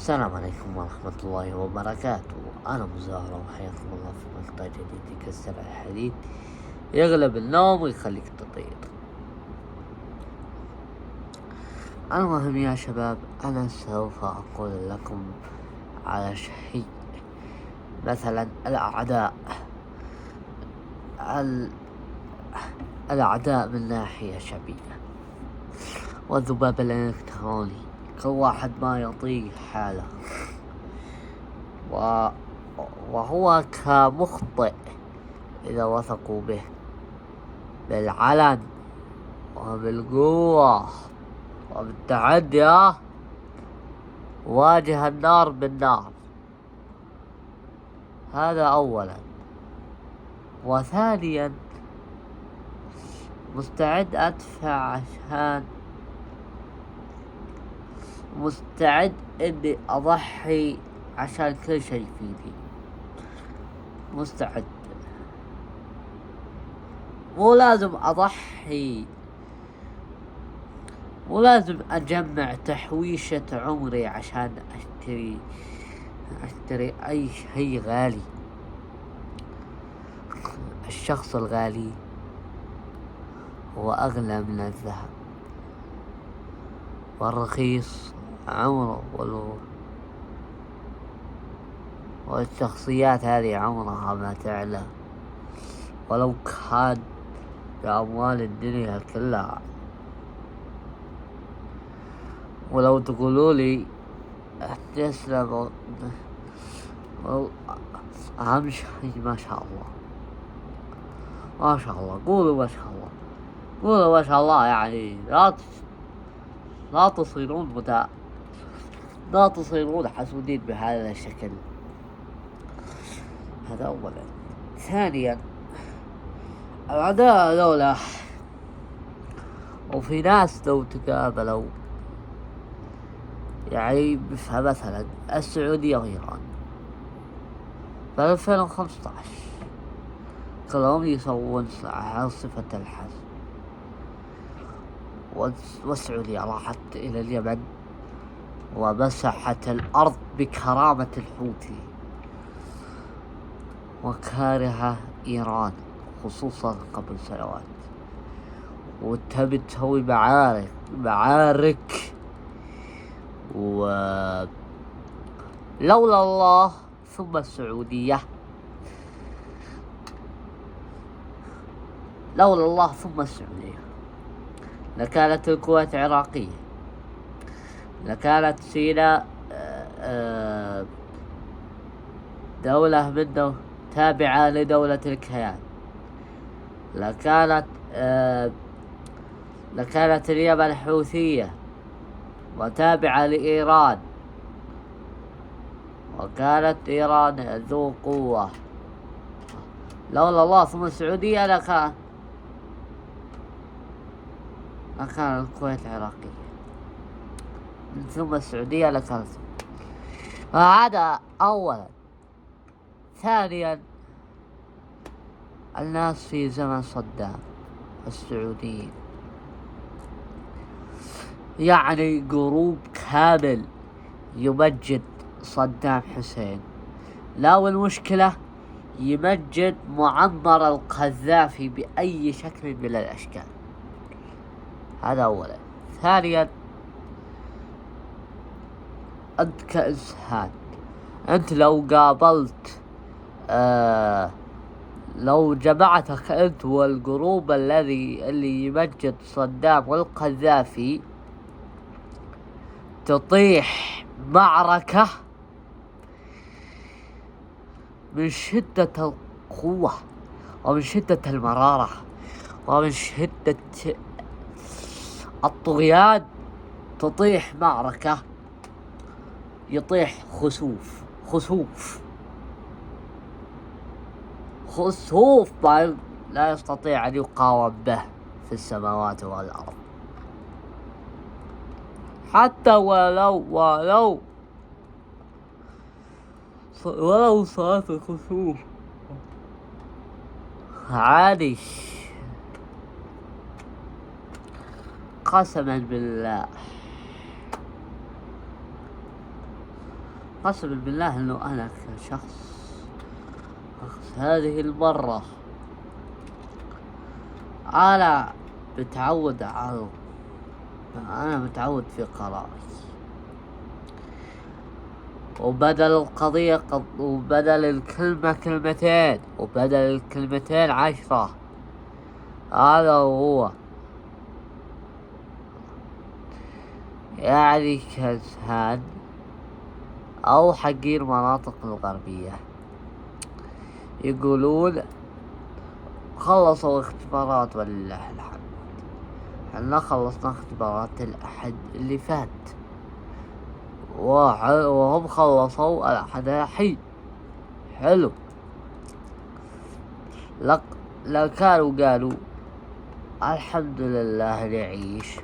السلام عليكم ورحمة الله وبركاته. أنا مزهرة وحياكم الله في مقطع جديد يكسر الحديد، يغلب النوم ويخليك تطير. المهم يا شباب، أنا سوف أقول لكم على شيء، مثلا الأعداء من ناحية شعبية، والذباب الإلكتروني، كل واحد ما يطيق حاله، وهو كمخطئ إذا وثقوا به بالعلن وبالقوة وبالتعدي، واجه النار بالنار. هذا أولا. وثانيا، مستعد أدفع مستعد إني أضحي عشان كل شيء فيني، مستعد. مو لازم أضحي، مو لازم أجمع تحويشة عمري عشان أشتري أي شيء غالي. الشخص الغالي هو أغلى من الذهب، والرخيص عمره، والشخصيات هذه عمرها ما تعلى ولو كان بأموال الدنيا كلها. ولو تقولوا لي تسلم، أهم شيء ما شاء الله، ما شاء الله، قولوا ما شاء الله، قولوا ما شاء الله. يعني لا تصيرون حسودين بهذا الشكل. هذا أولا. ثانيا، الأعداء هذولا، وفي ناس لو تقابلوا، يعني مثلا السعودية وإيران في 2015 كلهم يسوون عاصفة الحزم، والسعودية راحت إلى اليمن ومسحت الأرض بكرامة الحوثي، وكارهة إيران خصوصا قبل سنوات، وتبي تسوي معارك. ولولا الله ثم السعودية، لولا الله ثم السعودية لكانت الكويت عراقية، لكانت سيناء دولة منه تابعة لدولة الكيان، لكانت اليمن حوثية وتابعة لإيران، وكانت إيران ذو قوة. لولا الله ثم السعودية لكان الكويت عراقية، ثم السعودية لكانت. هذا أولا. ثانيا، الناس في زمن صدام السعوديين، يعني جروب كامل يمجد صدام حسين، لا، والمشكلة يمجد معمر القذافي بأي شكل من الأشكال. هذا أولا. ثانيا، أنت كإنسان، أنت لو قابلت لو جمعتك أنت والجروب اللي يمجد صدام والقذافي، تطيح معركة من شدة القوة ومن شدة المرارة ومن شدة الطغيان. تطيح معركة، يطيح خسوف لا يستطيع أن يقاوم به في السماوات والأرض، حتى ولو صلاة الخسوف عادي. قسما بالله قسما بالله انه انا كشخص هذه المرة انا متعود على انا متعود في قراري، وبدل القضية وبدل الكلمة كلمتين، وبدل الكلمتين 10. هذا هو يعني كإنسان أو حقي المناطق الغربية يقولون خلصوا اختبارات ولله الحمد. احنا خلصنا اختبارات الأحد اللي فات، وهم خلصوا الأحد الحين. حلو. لو كانوا قالوا الحمد لله نعيش،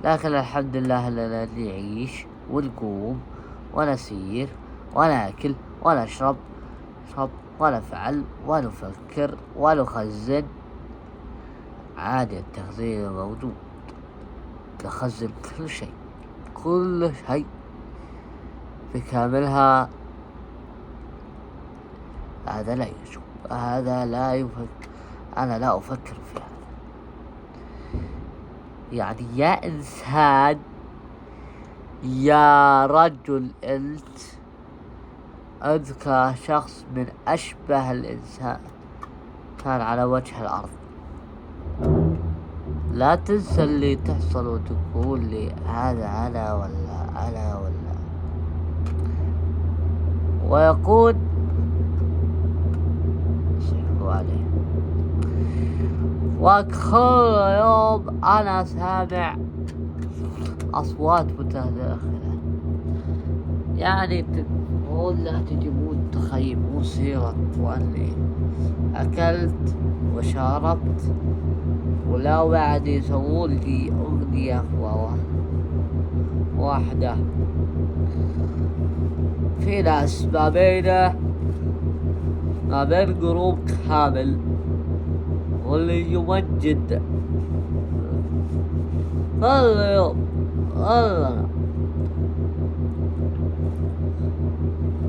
لكن الحمد لله لنا نعيش ونقوم ونسير ونأكل ونشرب ونفعل ونفكر ونخزن. عادي التخزين موجود، نخزن كل شيء بكاملها. هذا لا يجوز، هذا لا يفكر. أنا لا أفكر في هذا. يعني يا إنسان يا رجل، أنت كشخص من أشبه الإنسان كان على وجه الأرض. لا تنسى اللي تحصل وتقول لي هذا أنا ولا ويقول صحوا عليه. وكل يوم أنا سامع أصوات متداخلة، يعني تقول لا تجيبون تخيبون سيرة وأني أكلت وشربت، ولا بعد يسوون لي أغنية واحدة. في ناس ما بين جروب كامل واللي يمجد كل يوم كلنا،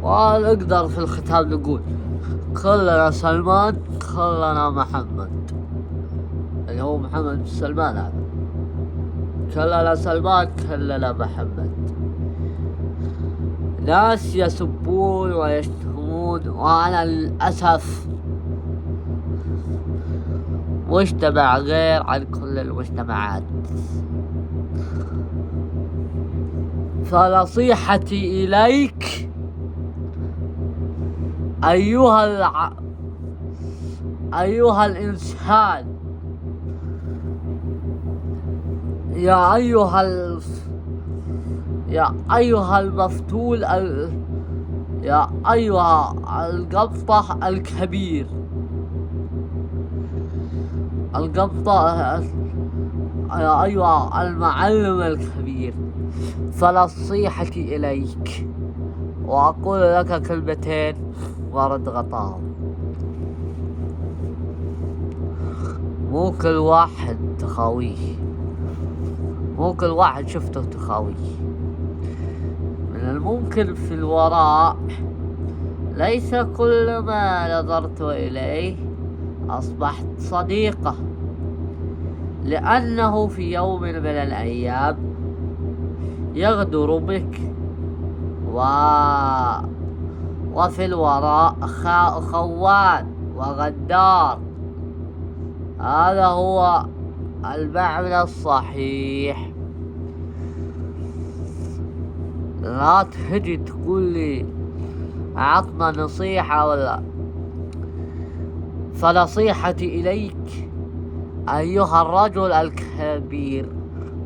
ونقدر في الختام نقول كلنا سلمان كلنا محمد، اللي هو محمد بن سلمان. هذا كلنا سلمان كلنا محمد. ناس يسبون ويشتمون، وأنا للأسف مجتمع غير عن كل المجتمعات. فنصيحتي إليك أيها الإنسان، يا أيها المفتول، يا أيها القبطة الكبير، يا أيها المعلم الكبير، فنصيحتي إليك وأقول لك كلمتين ورد غطاهم. مو كل واحد تخاويه، مو كل واحد شفته تخاويه. من الممكن في الوراء ليس كل ما نظرت إليه أصبحت صديقه، لأنه في يوم من الأيام يغدر بك، وفي الوراء خوان وغدار. هذا هو المعنى الصحيح. لا تجي تقول لي عطنا نصيحة ولا. فنصيحتي إليك أيها الرجل الكبير،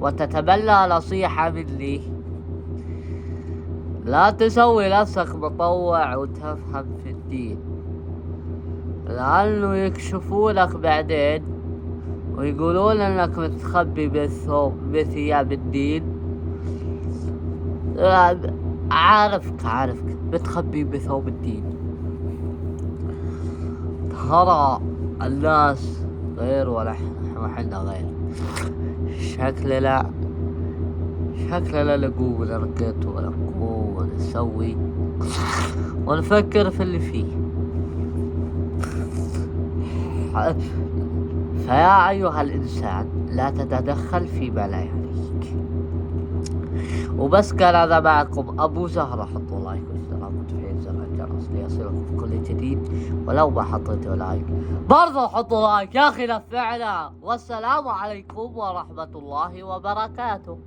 وتتبلى نصيحة مني، لا تسوي نفسك مطوع وتفهم في الدين، لأنه يكشفونك بعدين ويقولون أنك متخبي بثياب الدين. عارفك متخبي بثوب الدين. ترى الناس غير وحنا غير. شكلنا لا نقوم ونرقد ولا نقوم ونسوي ونفكر في اللي فيه. فيا أيها الإنسان لا تتدخل فيما لا يعنيك. وبس كان هذا معكم أبو زهرة. حطوا لايك واشتراك وتفعيل زر الجرس ليصلكم كل جديد، ولو ما حطيتوا لايك برضو حطوا لايك يا أخي نفعنا. والسلام عليكم ورحمة الله وبركاته.